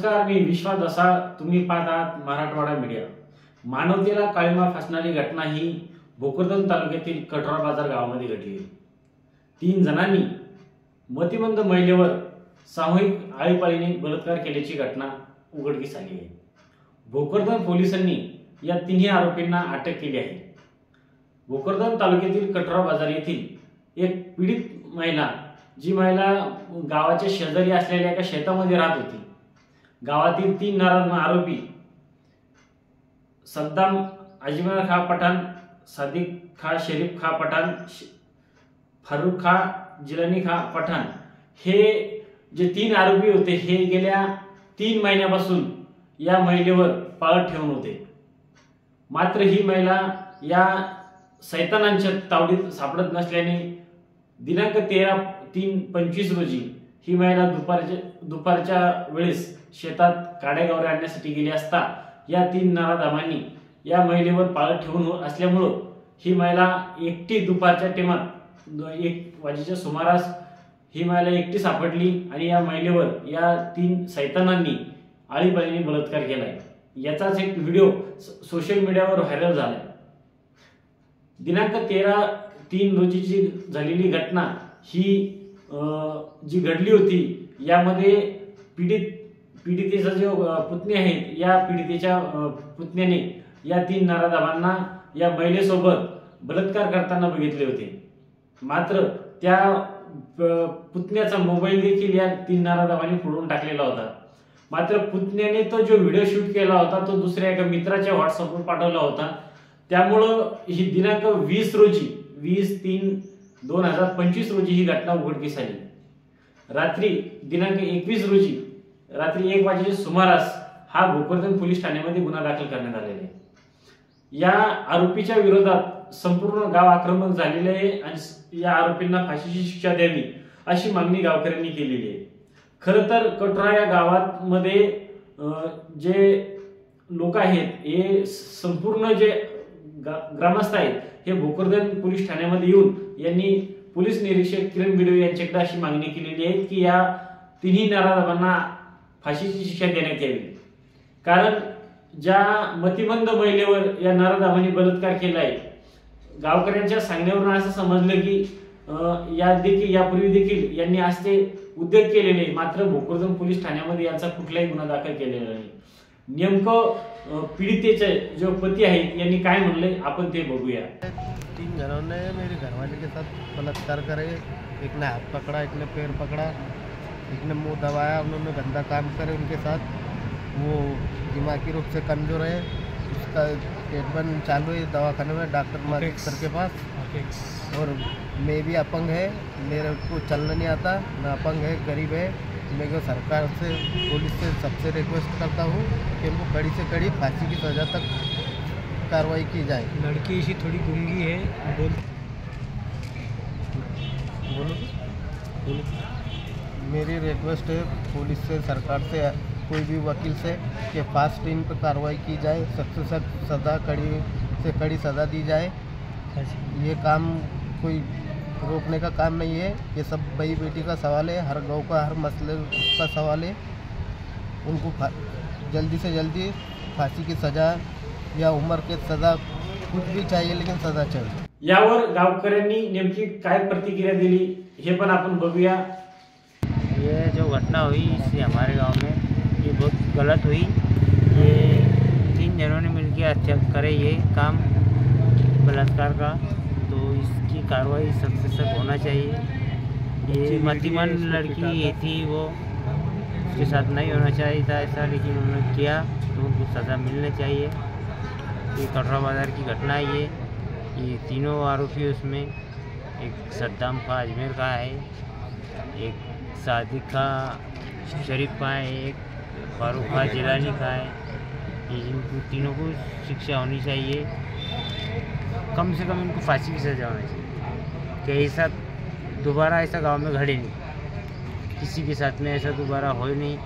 नमस्कार, मी विश्वास दसाळ. तुम्ही पाहत आहात मराठवाडा मीडिया. मानवतेला काळीमा फासणारी घटना ही भोकरदन तालुक्यातील कठोरा बाजार गावामध्ये घडली. 3 जणांनी मतिमंद महिलेवर सामूहिक आळीपाळीने बलात्कार केल्याची घटना उघडकीस आली आहे. भोकरदन पोलिसांनी या तिन्ही आरोपींना अटक केली आहे. भोकरदन तालुक्यातील कठोरा बाजार येथील एक पीडित महिला, जी महिला गावाच्या शेजारी असलेल्या एका शेतामध्ये राहत होती. गावातील 3 नाराज आरोपी सद्दाम अजमेर खा पठाण, सादिक खा शरीफ खा पठाण, फारूक खा जिलानी खा पठाण हे जे 3 आरोपी होते हे गेल्या 3 महिन्यापासून या महिलेवर पाळत ठेवून होते. मात्र ही महिला या सैतानांच्या तावडीत सापडत नसल्याने दिनांक 13/3/25 रोजी ही महिला दुपारच्या वेळेस शेतात काड्यागावरे आणण्यासाठी गेली असता या 3 नराधमांनी या महिलेवर पाळत ठेवून असल्यामुळं ही महिला एकटी दुपारच्या टाइमात 1 वाजेच्या सुमारास ही महिला एकटी सापडली आणि या महिलेवर या 3 सैतानांनी आळीपाळीने बलात्कार केलाय. याचाच एक व्हिडिओ सोशल मीडियावर व्हायरल झालाय. दिनांक 13/3 रोजीची झालेली घटना ही जी घडली होती यामध्ये पीडितेचा जो पुतणी आहेत या पीडितेच्या पुतण्याने या 3 नराधमांना या महिलेसोबत बलात्कार करताना बघितले होते. मात्र त्या पुतण्याचा मोबाईल देखील या 3 नराधमांनी फोडून टाकलेला होता. मात्र पुतण्याने तो जो व्हिडिओ शूट केला होता तो दुसऱ्या एका मित्राच्या व्हॉट्सअपवर पाठवला होता. त्यामुळं ही दिनांक 20/3/2025 रोजी ही घटना उघडकीस आली. रात्री दिनांक 21 रोजी रात्री 1 वाजेच्या सुमारास हा भोकरदन पोलीस ठाण्यामध्ये गुन्हा दाखल करण्यात आलेला आहे. या आरोपीच्या विरोधात संपूर्ण गाव आक्रमक झालेले आहे आणि या आरोपींना फाशीची शिक्षा द्यावी अशी मागणी गावकऱ्यांनी केलेली आहे. खरं तर कठोरा या गावामध्ये जे लोक आहेत हे संपूर्ण जे ग्रामस्थ आहेत हे भोकरदन पोलीस ठाण्यामध्ये येऊन यांनी पोलीस निरीक्षक किरण बिडवे यांच्याकडे अशी मागणी केलेली आहे की या तिन्ही नराधमांना फाशीची शिक्षा देण्यात यावी. कारण ज्या मतिमंद महिलेवर या नराधमांनी बलात्कार केलाय, गावकऱ्यांच्या सांगण्यावरून असं समजलं की यापूर्वी देखील यांनी असे उद्योग केलेले, मात्र भोकरदन पोलीस ठाण्यामध्ये यांचा कुठलाही गुन्हा दाखल केलेला नाही. नेमकं पीडितेचे जो पती आहेत यांनी काय म्हणले आपण ते बघूया. 3 जनों ने मेरे घरवाले के साथ बलात्कार करे. एक ने हाथ पकड़ा, एक ने पैर पकड़ा, एक ने मुंह दबाया. उन्होंने गंदा काम करे उनके साथ. वो दिमागी रूप से कमज़ोर है, उसका ट्रीटमेंट चालू है दवाखाने में डॉक्टर मास्टर के पास. और मैं भी अपंग है, मेरे को चलना नहीं आता, मैं अपंग है, गरीब है. मैं को सरकार से पुलिस से सबसे रिक्वेस्ट करता हूँ कि उनको कड़ी से कड़ी फांसी की सज़ा तक कार्रवाई की जाए. लड़की इसी थोड़ी गूंगी है. बोलो. मेरी रिक्वेस्ट है पुलिस से, सरकार से, कोई भी वकील से कि फास्ट इन पर कार्रवाई की जाए, सख्त से सख्त सज़ा, कड़ी से कड़ी सज़ा दी जाए. ये काम कोई रोकने का काम नहीं है. ये सब भाई बेटी का सवाल है, हर गांव का, हर मसले का सवाल है. उनको जल्दी से जल्दी फांसी की सज़ा या उम्र कैद सज़ा कुछ भी चाहिए, लेकिन सज़ा चाहिए. यावर गावकऱ्यांनी नेमकी काय प्रतिक्रिया दिली हे पण आपण बघूया. ये जो घटना हुई इससे हमारे गांव में ये बहुत गलत हुई. ये 3 जनों ने मिलकर अच्छा करे ये काम बलात्कार का, तो इसकी कार्रवाई सख्त से सख्त होना चाहिए. ये मतिमंद लड़की ये थी, वो उसके साथ नहीं होना चाहिए था ऐसा, लेकिन उन्होंने किया तो उनको सज़ा मिलनी चाहिए. ये कठोरा बाजार की घटना है. ये तीनों आरोपी उसमें एक सद्दाम खा अजमेर का है, एक सादिक खा शरीफ का है, एक फारूक खा जिलानी का है. ये इनको तीनों को शिक्षा होनी चाहिए. कम से कम इनको फांसी की सज़ा होनी चाहिए कि ऐसा दोबारा ऐसा गांव में घड़े नहीं, किसी के साथ में ऐसा दोबारा हो नहीं.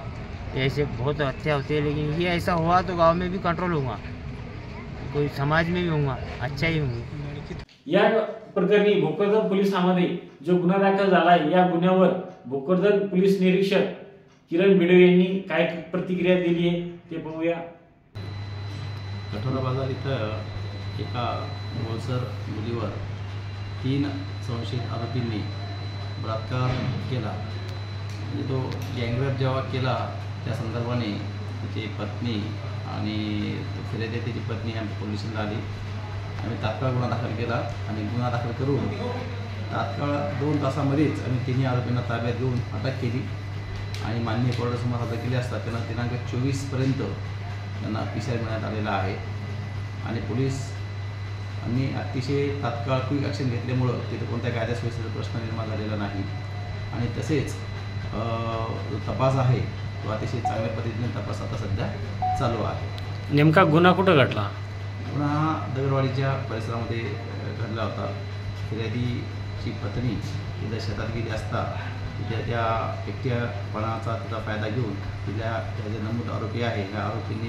ऐसे बहुत हत्या होती है, लेकिन ये ऐसा हुआ तो गांव में भी कंट्रोल होगा, कोई समाज में भी होगा, अच्छा ही होगा. या प्रकरणी भोकरदन पोलिसांमध्ये जो गुन्हा दाखल झाला आहे या गुन्ह्यावर भोकरदन पोलीस निरीक्षक किरण भिडे यांनी काय प्रतिक्रिया दिली आहे ते पाहूया. कठोरा बाजार इथं एका गोलसर मुलीवर 3 संशयित आरोपींनी बलात्कार केला. म्हणजे तो गँगरेप जेव्हा केला त्या संदर्भाने त्याची पत्नी आणि फिर्यादी त्याची पत्नी आमच्या पोलीस स्टेशनला आली. आम्ही तात्काळ गुन्हा दाखल केला आणि गुन्हा दाखल करून तात्काळ 2 तासामध्येच आम्ही तिन्ही आरोपींना ताब्यात घेऊन अटक केली आणि माननीय कोर्टासमोर हजर केले असता त्यांना दिनांक 24पर्यंत त्यांना PCR मिळण्यात आलेला आहे. आणि पोलिसांनी अतिशय तात्काळ क्विक ॲक्शन घेतल्यामुळं तिथे कोणत्या कायदा सुव्यवस्थेचा प्रश्न निर्माण झालेला नाही. आणि तसेच जो तपास आहे तो अतिशय चांगल्या पद्धतीने तपास आता सध्या चालू आहे. नेमका गुन्हा कुठं घडला? गुन्हा दगडवाडीच्या परिसरामध्ये घडला होता. फिर्यादीची पत्नी तिथं शेतात गेली असता तिथे त्या एकट्यापणाचा तिचा फायदा घेऊन त्या जे नमूद आरोपी आहे ह्या आरोपींनी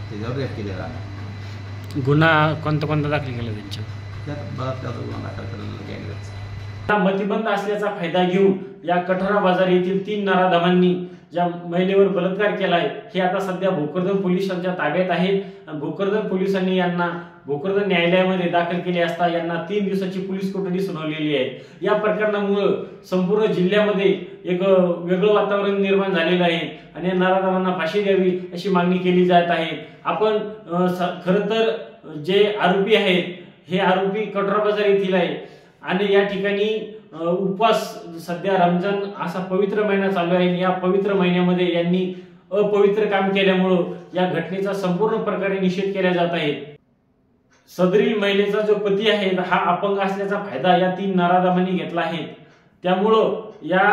त्याच्यावर रेप केलेला आहे. गुन्हा कोणता दाखल केला त्यांच्या? त्यात बलात्काराचा गुन्हा दाखल केलेला गँगरेपचा. मतिबंध असल्याचा फायदा घेऊन या कठोरा बाजार येथील 3 नराधमांनी ज्या महिलेवर बलात्कार केलाय हे आता सध्या भोकरदन पोलिसांच्या ताब्यात आहेत. भोकरदन पोलिसांनी यांना भोकरदन न्यायालयामध्ये दाखल केले असता यांना 3 दिवसाची पोलीस कोठडी सुनावलेली आहे. या प्रकरणामुळे संपूर्ण जिल्ह्यामध्ये एक वेगळं वातावरण निर्माण झालेलं आहे आणि या नराधमांना फाशी द्यावी अशी मागणी केली जात आहे. आपण खरं तर जे आरोपी आहेत हे आरोपी कठोरा बाजार येथील आहे आणि या ठिकाणी उपवास सध्या रमजान असा पवित्र महिना चालू आहे. या पवित्र महिन्यामध्ये यांनी अपवित्र काम केल्यामुळं या घटनेचा संपूर्ण प्रकारे निषेध केला जात आहे. सदरील महिलेचा जो पती आहे हा अपंग असल्याचा फायदा या 3 नराधमांनी घेतला आहे. त्यामुळं या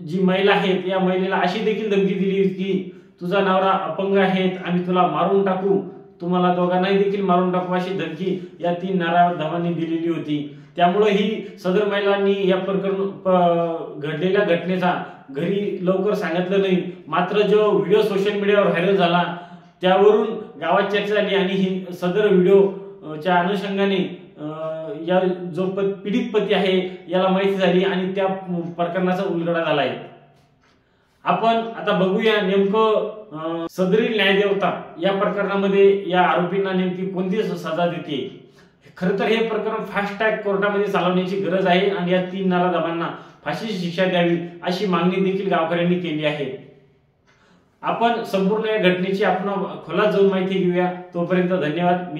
जी महिला आहेत या महिलेला अशी देखील धमकी दिली की तुझा नवरा अपंग आहेत आम्ही तुला मारून टाकू, तुम्हाला दोघांनाही देखील मारून टाकू अशी धमकी या 3 नराधमांनी दिलेली होती. त्यामुळे ही सदर महिलांनी या प्रकरण घडलेल्या घटनेचा घरी लवकर सांगितलं नाही. मात्र जो व्हिडिओ सोशल मीडियावर व्हायरल झाला त्यावरून गावात चर्चा झाली आणि ही सदर व्हिडिओच्या अनुषंगाने या जो पीडित पती आहे याला माहिती झाली आणि त्या प्रकरणाचा उलगडा झाला आहे. आपण आता बघूया नेमकं सदरील न्यायदेवता या प्रकरणामध्ये या आरोपींना नेमकी कोणती सजा देते. खरं तर हे प्रकरण फास्ट ट्रॅक कोर्टामध्ये चालवण्याची गरज आहे आणि या 3 नराधमांना फाशीची शिक्षा द्यावी अशी मागणी देखील गावकऱ्यांनी केली आहे. आपण संपूर्ण या घटनेची आपण खोलात जाऊन माहिती घेऊया. तोपर्यंत धन्यवाद.